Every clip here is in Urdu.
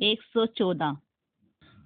114।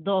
2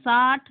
60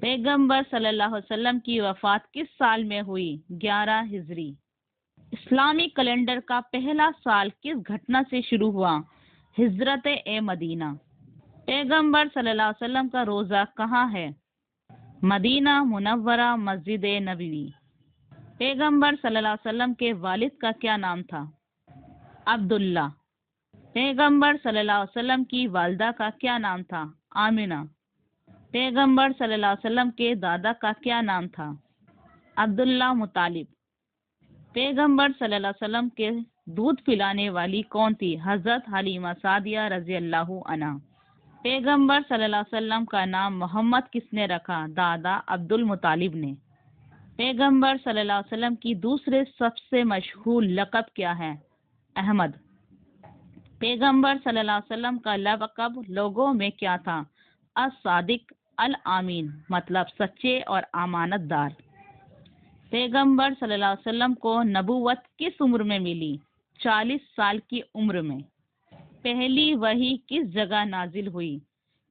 پیغمبر صلی اللہ علیہ وسلم کی وفات کس سال میں ہوئی؟ 11 ہجری۔ اسلامی کیلنڈر کا پہلا سال کس گھٹنا سے شروع ہوا؟ ہجرت مدینہ۔ پیغمبر صلی اللہ علیہ وسلم کا روزہ کہاں ہے؟ مدینہ منورہ، مسجد نبوی۔ پیغمبر صلی اللہ علیہ وسلم کے والد کا کیا نام تھا؟ عبداللہ۔ پیغمبر صلی اللہ علیہ وسلم کی والدہ کا کیا نام تھا؟ آمنہ۔ پیغمبر صلی اللہ علیہ وسلم کے دادا کا کیا نام تھا؟ عبداللہ مطلب۔ پیغمبر صلی اللہ علیہ وسلم کے دودھ پلانے والی کون تھی؟ حضرت حلیمہ سعدیہ رضی اللہ عنہا۔ پیغمبر صلی اللہ علیہ وسلم کا نام محمد کس نے رکھا؟ دادا عبد المطلب نے۔ پیغمبر صلی اللہ علیہ وسلم کی دوسرے سب سے مشہور لقب کیا ہے؟ احمد۔ پیغمبر صلی اللہ علیہ وسلم کا لقب لوگوں میں کیا تھا؟ الصادق الامین، مطلب سچے اور امانت دار۔ پیغمبر صلی اللہ علیہ وسلم کو نبوت کس عمر میں ملی؟ 40 سال کی عمر میں۔ پہلی وحی کس جگہ نازل ہوئی؟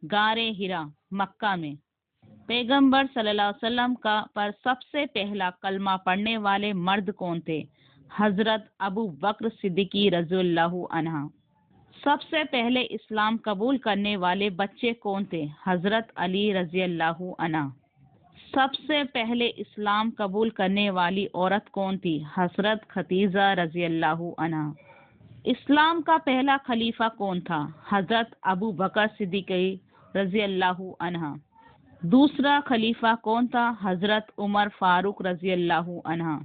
غار حرا، مکہ میں۔ پیغمبر صلی اللہ علیہ وسلم پر سب سے پہلا کلمہ پڑھنے والے مرد کون تھے؟ حضرت ابو بکر صدیقی رضی اللہ عنہ۔ سب سے پہلے اسلام قبول کرنے والے بچے کون تھے؟ حضرت علی رضی اللہ عنہ۔ سب سے پہلے اسلام قبول کرنے والی عورت کون تھی؟ حضرت خدیجہ رضی اللہ عنہ۔ اسلام کا پہلا خلیفہ کون تھا؟ حضرت ابو بکر صدیق رضی اللہ عنہ۔ دوسرا خلیفہ کون تھا؟ حضرت عمر فاروق رضی اللہ عنہ۔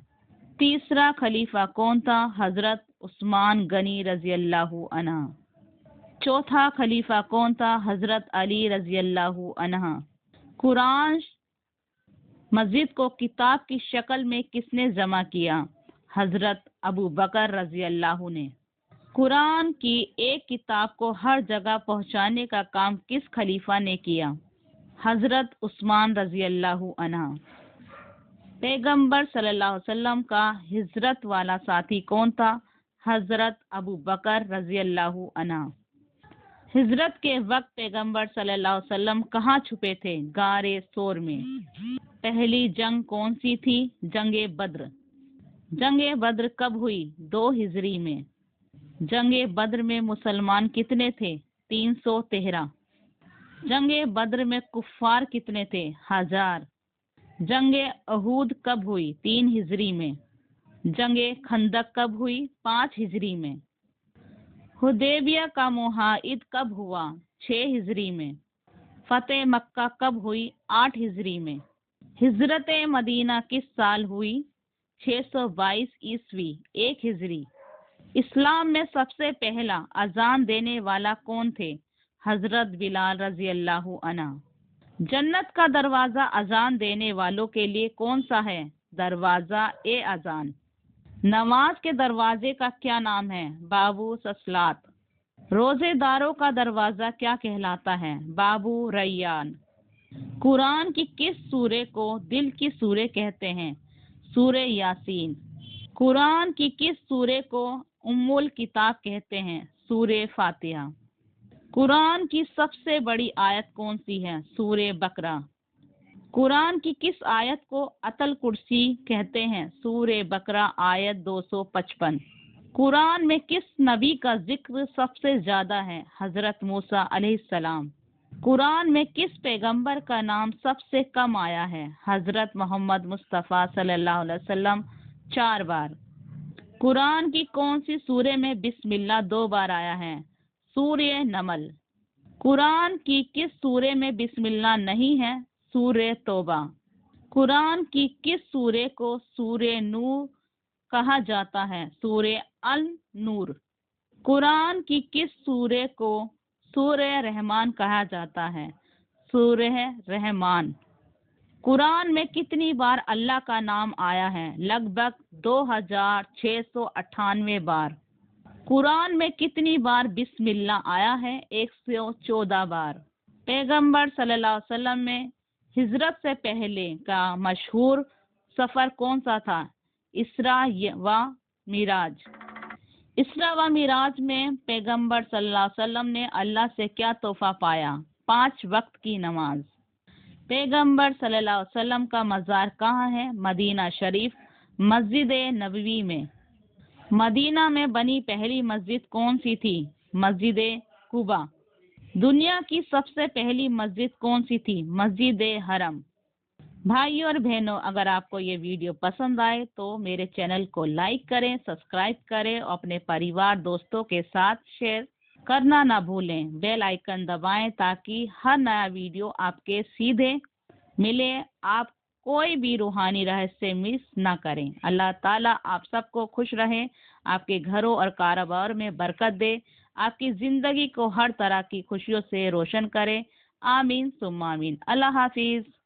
تیسرا خلیفہ کون تھا؟ حضرت عثمان غنی رضی اللہ عنہ۔ چوتھا خلیفہ کون تھا؟ حضرت علی رضی اللہ عنہ۔ قرآن مجید کو کتاب کی شکل میں کس نے جمع کیا؟ حضرت ابو بکر رضی اللہ نے۔ قرآن کی ایک کتاب کو ہر جگہ پہنچانے کا کام کس خلیفہ نے کیا؟ حضرت عثمان رضی اللہ عنہ۔ پیغمبر صلی اللہ علیہ وسلم کا ہجرت والا ساتھی کون تھا؟ حضرت ابو بکر رضی اللہ عنہ۔ ہجرت کے وقت پیغمبر صلی اللہ علیہ وسلم کہاں چھپے تھے؟ غار ثور میں۔ پہلی جنگ کون سی تھی؟ جنگ بدر۔ جنگ بدر کب ہوئی؟ 2 ہجری میں۔ جنگ بدر میں مسلمان کتنے تھے؟ 313۔ جنگ بدر میں کفار کتنے تھے؟ 1000۔ جنگ احد کب ہوئی؟ 3 ہجری میں۔ جنگ خندق کب ہوئی؟ 5 ہجری میں۔ حدیبیہ کا معاہدہ کب ہوا؟ 6 ہجری میں۔ فتح مکہ کب ہوئی؟ 8 ہجری میں۔ ہجرت مدینہ کس سال ہوئی؟ 622 عیسوی، 1 ہجری۔ اسلام میں سب سے پہلا اذان دینے والا کون تھے؟ حضرت بلال رضی اللہ عنہ۔ جنت کا دروازہ اذان دینے والوں کے لیے کون سا ہے؟ دروازہ اذان۔ نماز کے دروازے کا کیا نام ہے؟ بابو الصلاۃ۔ روزے داروں کا دروازہ کیا کہلاتا ہے؟ بابو ریان۔ قرآن کی کس سورے کو دل کی سورے کہتے ہیں؟ سورہ یاسین۔ قرآن کی کس سورے کو ام الکتاب کہتے ہیں؟ سورہ فاتحہ۔ قرآن کی سب سے بڑی آیت کون سی ہے؟ سورہ بقرہ۔ قرآن کی کس آیت کو اتل کرسی کہتے ہیں؟ سورہ بقرہ آیت 255۔ قرآن میں کس نبی کا ذکر سب سے زیادہ ہے؟ حضرت موسیٰ علیہ السلام۔ قرآن میں کس پیغمبر کا نام سب سے کم آیا ہے؟ حضرت محمد مصطفیٰ صلی اللہ علیہ وسلم 4 بار۔ قرآن کی کون سی سورہ میں بسم اللہ 2 بار آیا ہے؟ سورہ نمل۔ قرآن کی کس سورہ میں بسم اللہ نہیں ہے؟ سورہ توبہ۔ قرآن کی کس سورہ کو سورہ نور کہا جاتا ہے؟ سورہ النور۔ قرآن کی کس سورہ کو سورہ رحمان کہا جاتا ہے؟ سورہ رحمان۔ قرآن میں کتنی بار اللہ کا نام آیا ہے؟ لگ بھگ 2698 بار۔ قرآن میں کتنی بار بسم اللہ آیا ہے؟ 114 بار۔ پیغمبر صلی اللہ علیہ وسلم میں ہجرت سے پہلے کا مشہور سفر کون سا تھا؟ اسراء و معراج۔ اسراء و معراج میں پیغمبر صلی اللہ علیہ وسلم نے اللہ سے کیا تحفہ پایا؟ 5 وقت کی نماز۔ پیغمبر صلی اللہ علیہ وسلم کا مزار کہاں ہے؟ مدینہ شریف، مسجد نبوی میں۔ مدینہ میں بنی پہلی مسجد کون سی تھی؟ مسجد قباء۔ دنیا کی سب سے پہلی مسجد کون سی تھی؟ مسجد حرم۔ بھائیوں اور بہنوں، اگر آپ کو یہ ویڈیو پسند آئے تو میرے چینل کو لائک کریں، سبسکرائب کریں اور اپنے پریوار دوستوں کے ساتھ شیئر کرنا نہ بھولیں۔ بیل آئیکن دبائیں تاکہ ہر نیا ویڈیو آپ کے سیدھے ملے، آپ کوئی بھی روحانی رہسیہ مس نہ کریں۔ اللہ تعالیٰ آپ سب کو خوش رہے، آپ کے گھروں اور کاروبار میں برکت دے، آپ کی زندگی کو ہر طرح کی خوشیوں سے روشن کرے۔ آمین ثم آمین۔ اللہ حافظ۔